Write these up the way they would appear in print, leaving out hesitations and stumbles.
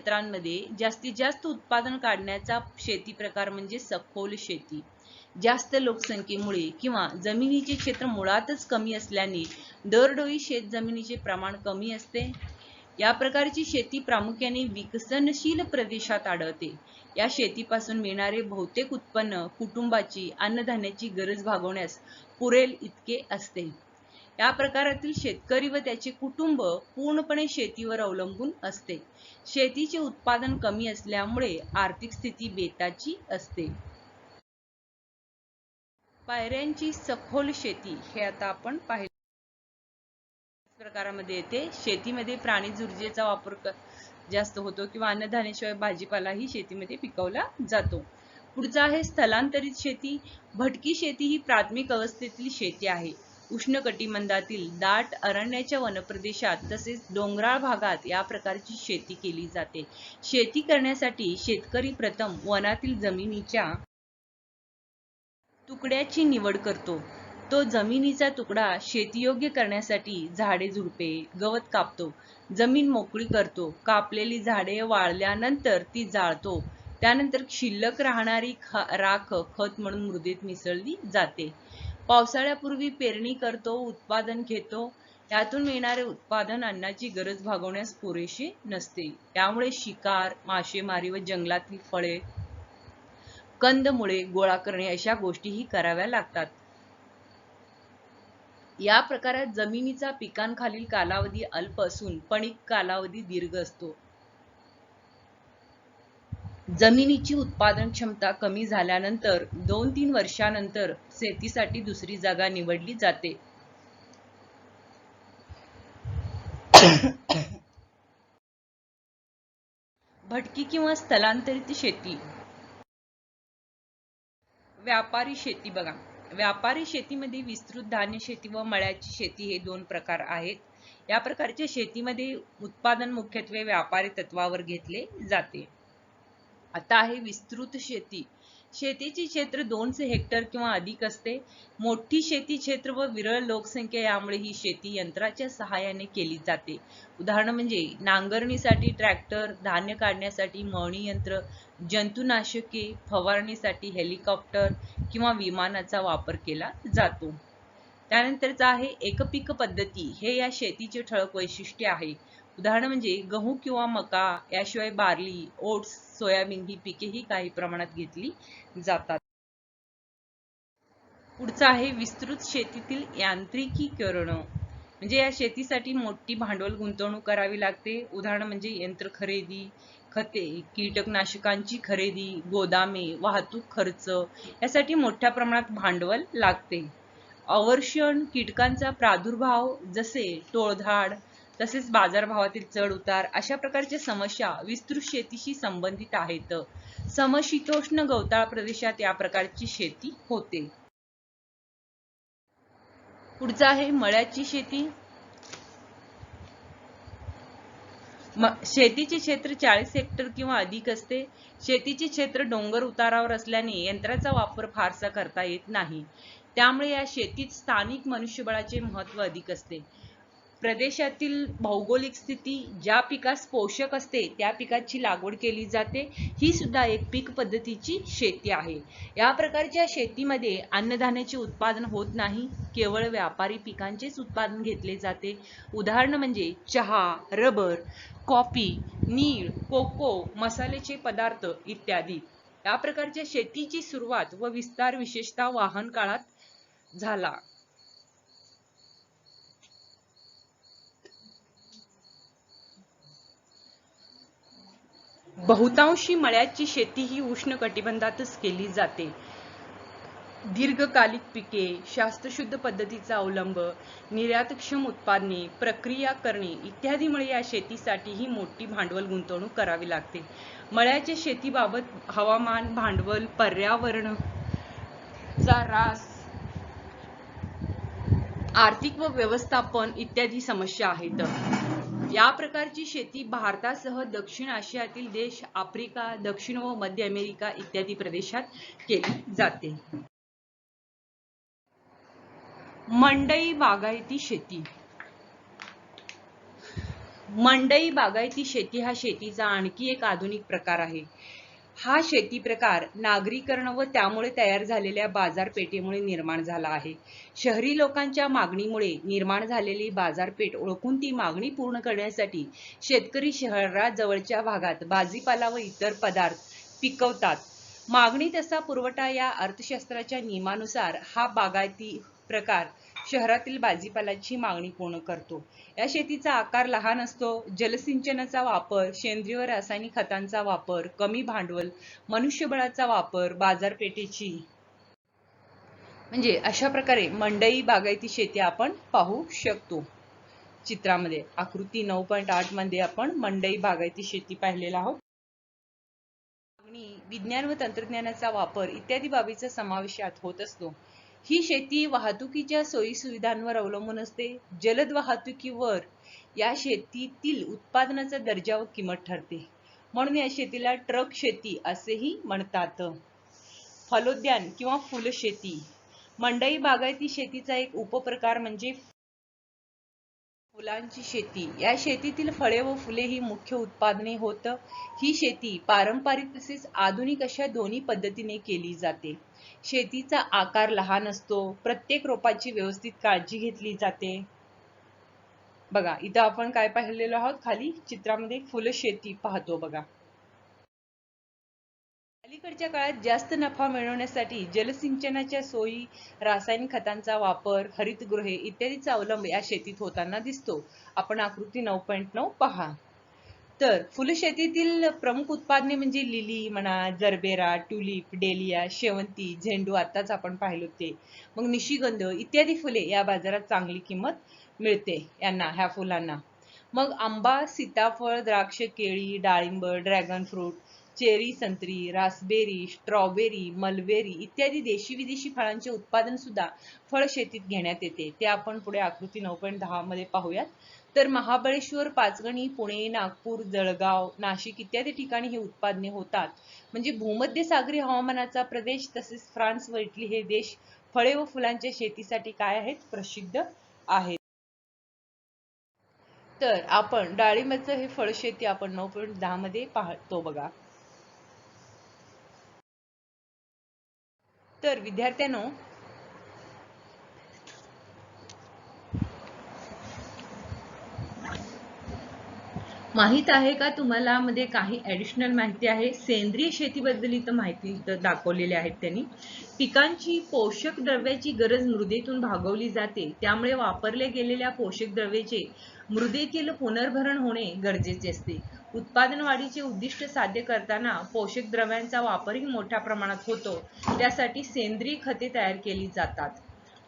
क्षेत्रांमध्ये जास्तीत जास्त उत्पादन काढण्याचा शेती प्रकार म्हणजे सखोल शेती. जास्त लोकसंख्येमुळे किंवा जमिनीचे क्षेत्र मुळातच कमी असल्याने दरडोई शेत जमिनीचे प्रमाण कमी असते. या प्रकारची शेती प्रामुख्याने विकसनशील प्रदेशात आढळते. या शेतीपासून मिळणारे बहुतेक उत्पन्न कुटुंबाची अन्नधान्याची गरज भागवण्यास पुरेल इतके असते. या प्रकारातील शेतकरी व त्याचे कुटुंब पूर्णपणे शेतीवर अवलंबून असते. शेतीचे उत्पादन कमी असल्यामुळे आर्थिक स्थिती बेताची असते. पायऱ्यांची सखोल शेती हे आता आपण पाहिले. प्रकारामध्ये येते. शेतीमध्ये प्राणीज ऊर्जेचा वापर जास्त होतो किंवा अन्नधान्याशिवाय भाजीपालाही शेतीमध्ये पिकवला जातो. पुढचा आहे स्थलांतरित शेती. भटकी शेती ही प्राथमिक अवस्थेतील शेती आहे. उष्णकटिबंधातील दाट अरण्याच्या वनप्रदेशात तसेच डोंगराळ भागात या प्रकारची शेती केली जाते. शेती करण्यासाठी शेतकरी प्रथम वनातील जमिनीच्या तुकड्याची निवड करतो. तो जमिनीचा तुकडा शेतीयोग्य करण्यासाठी झाडे झुडपे गवत कापतो. जमीन मोकळी करतो. कापलेली झाडे वाळल्यानंतर ती जाळतो. त्यानंतर शिल्लक राहणारी राख खत म्हणून मृदेत मिसळली जाते. पावसाळ्यापूर्वी पेरणी करतो. उत्पादन घेतो. त्यातून मिळणारे उत्पादन अन्नाची गरज भागवण्यास पुरेशी नसते. त्यामुळे शिकार, मासेमारी व जंगलातील फळे, कंदमुळे गोळा करणे अशा गोष्टीही कराव्या लागतात. या प्रकारात जमिनीचा पिकांखालील कालावधी अल्प असून पणिक कालावधी दीर्घ असतो. जमिनीची उत्पादन क्षमता कमी झाल्यानंतर 2-3 वर्षानंतर शेतीसाठी दुसरी जागा निवडली जाते. भटकी किंवा स्थलांतरित शेती. व्यापारी शेती बघा. व्यापारी शेतीमध्ये विस्तृत धान्य शेती व मळ्याची शेती हे दोन प्रकार आहेत. या प्रकारच्या शेतीमध्ये उत्पादन मुख्यत्वे व्यापारी तत्वावर घेतले जाते. आता आहे विस्तृत शेती. शेतीचे क्षेत्र 200 हेक्टर किंवा अधिक असते. मोठी शेती क्षेत्र व विरळ लोकसंख्या यामुळे ही शेती यंत्राच्या सहाय्याने केली जाते. उदाहरण म्हणजे नांगरणीसाठी ट्रॅक्टर, धान्य काढण्यासाठी मळणी यंत्र, जंतुनाशके फवारणीसाठी हेलिकॉप्टर किंवा विमानाचा वापर केला जातो. त्यानंतरचा आहे एकपीक पद्धती. हे या शेतीचे ठळक वैशिष्ट्य आहे. उदाहरण म्हणजे गहू किंवा मका, याशिवाय बार्ली, ओट्स, सोयाबीन ही पिके ही काही प्रमाणात घेतली जातात. पुढचा आहे विस्तृत शेतीतील यांत्रिकीकरण. म्हणजे या शेतीसाठी मोठी भांडवल गुंतवणूक करावी लागते. उदाहरण म्हणजे यंत्र खरेदी, खते, कीटकनाशकांची खरेदी, गोदामे, वाहतूक खर्च यासाठी मोठ्या प्रमाणात भांडवल लागते. अवर्षण, कीटकांचा प्रादुर्भाव जसे टोळधाड तसेच बाजारभावातील चढ उतार अशा प्रकारच्या समस्या विस्तृत शेतीशी संबंधित आहेत. समशीतोष्ण गवताळ प्रदेशात या प्रकारची शेती होते. पुढचा आहे मळ्याची शेती. शेतीचे क्षेत्र 40 हेक्टर किंवा अधिक असते. शेतीचे क्षेत्र डोंगर उतारावर असल्याने यंत्राचा वापर फारसा करता येत नाही. त्यामुळे या शेतीत स्थानिक मनुष्यबळाचे महत्त्व अधिक असते. प्रदेशातील भौगोलिक स्थिती ज्या पिकास पोषक असते त्या पिकाची लागवड केली जाते. ही सुद्धा एक पीक पद्धतीची शेती आहे. या प्रकारच्या शेतीमध्ये अन्नधान्याचे उत्पादन होत नाही. केवळ व्यापारी पिकांचेच उत्पादन घेतले जाते. उदाहरण म्हणजे चहा, रबर, कॉफी, नीळ, कोको, मसाल्याचे पदार्थ इत्यादी. या प्रकारच्या शेतीची सुरुवात व विस्तार विशेषतः वाहन काळात झाला. बहुतांशी मळ्याची शेती ही उष्ण कटिबंधातच केली जाते. दीर्घकालिक पिके, शास्त्रशुद्ध पद्धतीचा अवलंब, निर्यातक्षम उत्पादने, प्रक्रिया करणे इत्यादीमुळे या शेतीसाठी ही मोठी भांडवल गुंतवणूक करावी लागते. मळ्याच्या शेतीबाबत हवामान, भांडवल, पर्यावरणाचा ऱ्हास, आर्थिक व व्यवस्थापन इत्यादी समस्या आहेत. या प्रकारची शेती भारतासह दक्षिण आशियातील देश, आफ्रिका, दक्षिण व मध्य अमेरिका इत्यादी प्रदेशात केली जाते. मंडई बागायती शेती. मंडई बागायती शेती हा शेतीचा आणखी एक आधुनिक प्रकार आहे. हा शेती प्रकार नागरीकरण व त्यामुळे तयार झालेल्या बाजारपेठेमुळे निर्माण झाला आहे. शहरी लोकांच्या मागणीमुळे निर्माण झालेली बाजारपेठ ओळखून ती मागणी पूर्ण करण्यासाठी शेतकरी शहराजवळच्या भागात भाजीपाला व इतर पदार्थ पिकवतात. मागणी तसा पुरवठा या अर्थशास्त्राच्या नियमानुसार हा बागायती प्रकार शहरातील भाजीपाल्याची मागणी पूर्ण करतो. या शेतीचा आकार लहान असतो. जलसिंचनाचा वापर, सेंद्रिय व रासायनिक खतांचा वापर, कमी भांडवल, मनुष्यबळाचा वापर, बाजारपेठेची म्हणजे अशा प्रकारे मंडई बागायती शेती आपण पाहू शकतो. चित्रामध्ये आकृती 9.8 मध्ये आपण मंडई बागायती शेती पाहिलेला आहोत. विज्ञान व तंत्रज्ञानाचा वापर इत्यादी बाबीचा समावेश यात होत असतो. ही शेती वाहतुकीच्या सोयी सुविधांवर अवलंबून असते. जलद वाहतुकीवर या शेतीतील उत्पादनाचा दर्जा व किंमत ठरते. म्हणून या शेतीला ट्रक शेती असेही म्हणतात. फलोद्यान किंवा फुलशेती. मंडई बागायती शेतीचा एक उपप्रकार म्हणजे फुलांची शेती. या शेतीतील फळे व फुले ही मुख्य उत्पादने होत. ही शेती पारंपरिक तसेच आधुनिक अशा दोन्ही पद्धतीने केली जाते. शेतीचा आकार लहान असतो. प्रत्येक रोपाची व्यवस्थित काळजी घेतली जाते. बघा इथं आपण काय पाहिलेलो आहोत, खाली चित्रामध्ये फुलशेती पाहतो बघा. अलीकडच्या काळात जास्त नफा मिळवण्यासाठी जलसिंचनाच्या सोयी, रासायनिक खतांचा वापर, हरितगृहे इत्यादीचा अवलंब या शेतीत होताना दिसतो. आपण आकृती 9.9 पहा. तर फुलशेतीतील प्रमुख उत्पादने म्हणजे लिली म्हणा, जरबेरा, ट्युलिप, डेलिया, शेवंती, झेंडू आताच आपण पाहिलो ते. मग निशिगंध इत्यादी फुले या बाजारात चांगली किंमत मिळते ह्या फुलांना. मग आंबा, सीताफळ, द्राक्ष, केळी, डाळिंब, ड्रॅगन फ्रूट, चेरी, संत्री, रास्पबेरी, स्ट्रॉबेरी, मलबेरी इत्यादी देशी विदेशी फळांचे उत्पादन सुद्धा फळ शेतीत घेण्यात येते. ते आपण पुढे आकृती 9.10 मध्ये पाहूयात. तर महाबळेश्वर, पाचगणी, पुणे, नागपूर, जळगाव, नाशिक इत्यादी ठिकाणी ही उत्पादने होतात. म्हणजे भूमध्य सागरी हवामानाचा प्रदेश तसेच फ्रान्स व इटली हे देश फळे व फुलांच्या शेतीसाठी काय आहेत, प्रसिद्ध आहेत. तर आपण डाळिंबाचं हे फळ शेती आपण 9.10 मध्ये पाहतो बघा. तर विद्यार्थ्यांनो, माहित आहे का तुम्हाला मध्ये काही ऍडिशनल माहिती आहे. सेंद्रिय शेतीबद्दल इथं माहिती दाखवलेली आहेत त्यांनी. पिकांची पोषक द्रव्याची गरज मृदेतून भागवली जाते. त्यामुळे वापरले गेलेल्या पोषक द्रव्याचे मृदेतील पुनर्भरण होणे गरजेचे असते. उत्पादन वाढीचे उद्दिष्ट साध्य करताना पोषक द्रव्यांचा वापरही मोठ्या प्रमाणात होतो. त्यासाठी सेंद्रिय खते तयार केली जातात.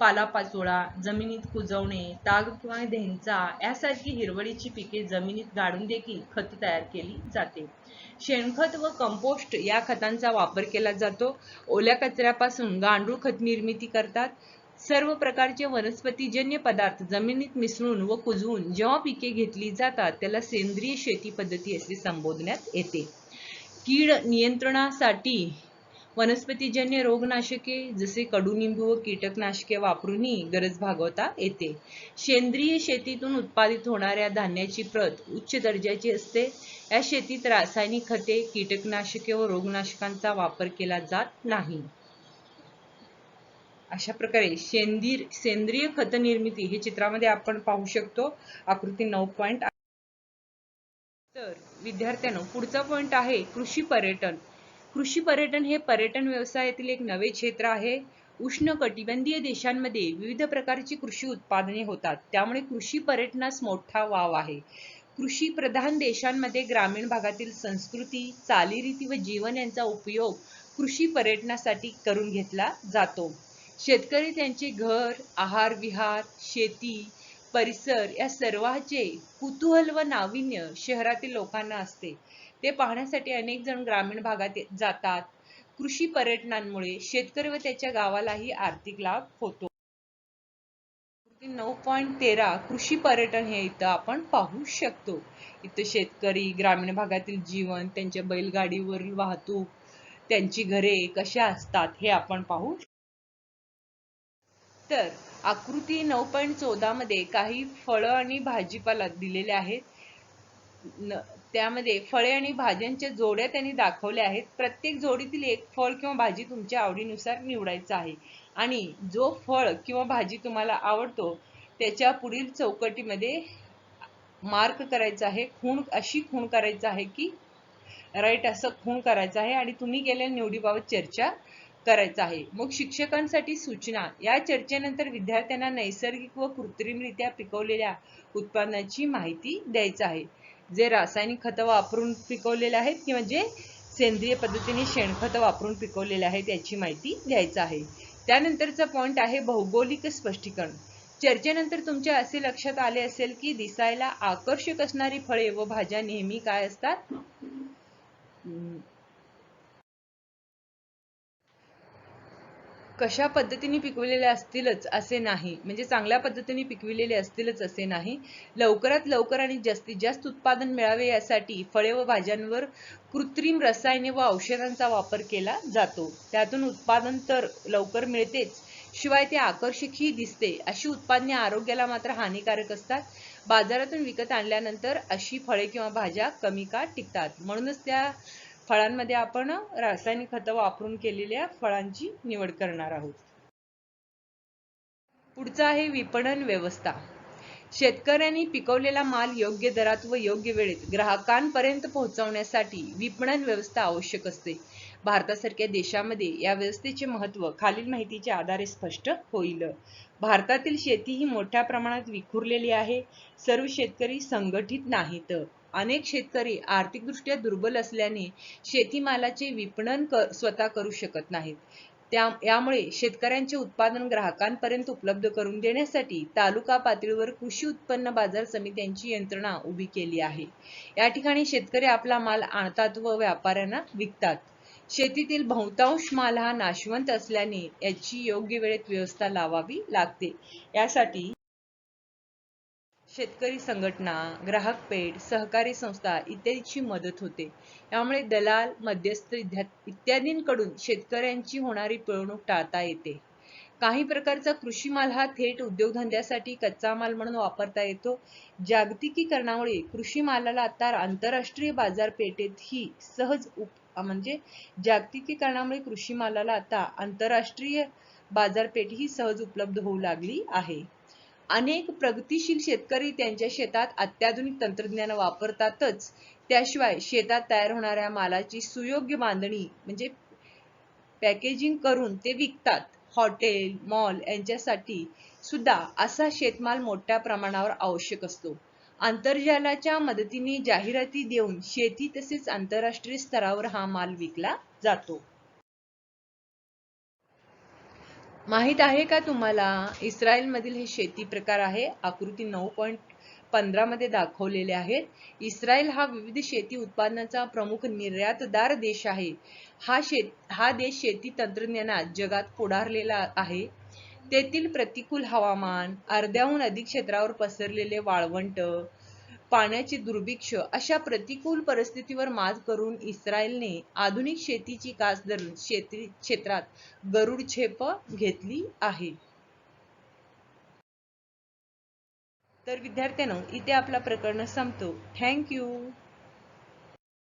पालापाचोळा, जमिनीत कुजवणे, ताग किंवा ढेंचा यासारखी हिरवळीची पिके जमिनीत गाडून देखील खत तयार केली जाते. शेणखत व कंपोस्ट या खतांचा वापर केला जातो. ओल्या कचऱ्यापासून गांडूळ खत निर्मिती करतात. सर्व प्रकारचे वनस्पतीजन्य पदार्थ जमिनीत मिसळून व कुजवून जेव्हा पिके घेतली जातात त्याला सेंद्रिय शेती पद्धती असे संबोधण्यात येते. कीड नियंत्रणासाठी वनस्पतीजन्य रोगनाशके जसे कडुनिंबू व कीटकनाशके वापरूनही गरज भागवता येते. सेंद्रिय शेतीतून उत्पादित होणाऱ्या धान्याची प्रत उच्च दर्जाची असते. या शेतीत रासायनिक खते, कीटकनाशके व रोगनाशकांचा वापर केला जात नाही. अशा प्रकारे सेंद्रिय खत निर्मिती हे चित्रामध्ये आपण पाहू शकतो, आकृती 9.8. तर विद्यार्थ्यांनो, पुढचा पॉइंट आहे कृषी पर्यटन. कृषी पर्यटन हे पर्यटन व्यवसायातील एक नवे क्षेत्र आहे. उष्ण कटिबंधीय देशांमध्ये विविध प्रकारची कृषी उत्पादने होतात. त्यामुळे कृषी पर्यटनास मोठा वाव आहे. कृषी प्रधान देशांमध्ये ग्रामीण भागातील संस्कृती, चालीरीती व जीवन यांचा उपयोग कृषी पर्यटनासाठी करून घेतला जातो. शेतकरी त्यांचे घर, आहार विहार, शेती, परिसर या सर्वांचे कुतूहल व नाविन्य शहरातील लोकांना असते. ते पाहण्यासाठी अनेक जण ग्रामीण भागात जातात. कृषी पर्यटनामुळे शेतकरी व त्याच्या गावालाही आर्थिक लाभ होतो. 9.13 कृषी पर्यटन हे इथं आपण पाहू शकतो. इथं शेतकरी, ग्रामीण भागातील जीवन, त्यांच्या बैलगाडीवरील वाहतूक, त्यांची घरे कशा असतात हे आपण पाहू. तर आकृती 9.14 मध्ये काही फळं आणि भाजीपाला दिलेले आहेत. त्यामध्ये फळे आणि भाज्यांच्या जोड्या त्यांनी दाखवल्या आहेत. प्रत्येक जोडीतील एक फळ किंवा भाजी तुमच्या आवडीनुसार निवडायचं आहे आणि जो फळ किंवा भाजी तुम्हाला आवडतो त्याच्या पुढील चौकटीमध्ये मार्क करायचा आहे, अशी खूण करायचं आहे की राईट असं खूण करायचं आहे आणि तुम्ही केलेल्या निवडीबाबत चर्चा करायचं आहे. मग शिक्षकांसाठी सूचना, या चर्चेनंतर विद्यार्थ्यांना नैसर्गिक व कृत्रिमरित्या पिकवलेल्या उत्पादनाची माहिती द्यायची आहे. जे रासायनिक खतं वापरून पिकवलेले आहेत किंवा जे सेंद्रिय पद्धतीने शेणखत वापरून पिकवलेले आहेत याची माहिती द्यायची आहे. त्यानंतरचा पॉइंट आहे भौगोलिक स्पष्टीकरण. चर्चेनंतर तुमच्या असे लक्षात आले असेल की दिसायला आकर्षक असणारी फळे व भाज्या नेहमी काय असतात, कशा पद्धतीने पिकवलेले असतीलच असे नाही, म्हणजे चांगल्या पद्धतीने पिकविलेले असतीलच असे नाही. लवकरात लवकर आणि जास्तीत जास्त उत्पादन मिळावे यासाठी फळे व भाज्यांवर कृत्रिम रसायने व औषधांचा वापर केला जातो. त्यातून उत्पादन तर लवकर मिळतेच, शिवाय ते आकर्षकही दिसते. अशी उत्पादने आरोग्याला मात्र हानिकारक असतात. बाजारातून विकत आणल्यानंतर अशी फळे किंवा भाज्या कमी काळ टिकतात. म्हणूनच त्या फळांमध्ये आपण रासायनिक खतं वापरून केलेल्या फळांची निवड करणार आहोत. पुढचा आहे विपणन व्यवस्था. शेतकऱ्यांनी पिकवलेला माल योग्य दरात व योग्य वेळेत ग्राहकांपर्यंत पोहोचवण्यासाठी विपणन व्यवस्था आवश्यक असते. भारतासारख्या देशामध्ये या व्यवस्थेचे महत्त्व खालील माहितीच्या आधारे स्पष्ट होईल. भारतातील शेती ही मोठ्या प्रमाणात विखुरलेली आहे. सर्व शेतकरी संघटित नाहीत. अनेक शेतकरी आर्थिकदृष्ट्या दुर्बल असल्याने शेतीमालाचे विपणन स्वतः करू शकत नाहीत. यामुळे शेतकऱ्यांचे उत्पादन ग्राहकांपर्यंत उपलब्ध करून देण्यासाठी तालुका पातळीवर कृषी उत्पन्न बाजार समित्यांची यंत्रणा उभी केली आहे. या ठिकाणी शेतकरी आपला माल आणतात व व्यापाऱ्यांना विकतात. शेतीतील बहुतांश माल हा नाशवंत असल्याने याची योग्य वेळेत व्यवस्था लावावी लागते. यासाठी शेतकरी संघटना, ग्राहक पेठ, सहकारी संस्था इत्यादीची मदत होते. यामुळे दलाल, मध्यस्थ इत्यादींकडून शेतकऱ्यांची होणारी पिळवणूक टाळता येते. काही प्रकारचा कृषी माल हा थेट उद्योगधंद्यासाठी कच्चा माल म्हणून वापरता येतो. जागतिकीकरणामुळे कृषी मालाला आता आंतरराष्ट्रीय बाजारपेठेतही म्हणजे जागतिकीकरणामुळे कृषी मालाला आता आंतरराष्ट्रीय बाजारपेठ ही सहज उपलब्ध होऊ लागली आहे. अनेक प्रगतीशील शेतकरी त्यांच्या शेतात अत्याधुनिक तंत्रज्ञान वापरतातच, त्याशिवाय शेतात तयार होणाऱ्या मालाची सुयोग्य बांधणी म्हणजे पॅकेजिंग करून ते विकतात. हॉटेल, मॉल यांच्यासाठी सुद्धा असा शेतमाल मोठ्या प्रमाणावर आवश्यक असतो. आंतरजालाच्या मदतीने जाहिराती देऊन शेती तसेच आंतरराष्ट्रीय स्तरावर हा माल विकला जातो. माहित आहे का तुम्हाला, इस्रायल मधील हे शेती प्रकार आहे, आकृती 9.15 मध्ये दाखवलेले आहेत. इस्रायल हा विविध शेती उत्पादनाचा प्रमुख निर्यातदार देश आहे. हा देश शेती तंत्रज्ञानात जगात पुढारलेला आहे. तेथील प्रतिकूल हवामान, अर्ध्याहून अधिक क्षेत्रावर पसरलेले वाळवंट, पाण्याचे दुर्भिक्ष्य अशा प्रतिकूल परिस्थितीवर मात करून इस्रायलने आधुनिक शेतीची कास धरून शेती क्षेत्रात गरुडझेप घेतली आहे. तर विद्यार्थ्यांनो, इथे आपला प्रकरण संपतो. Thank you.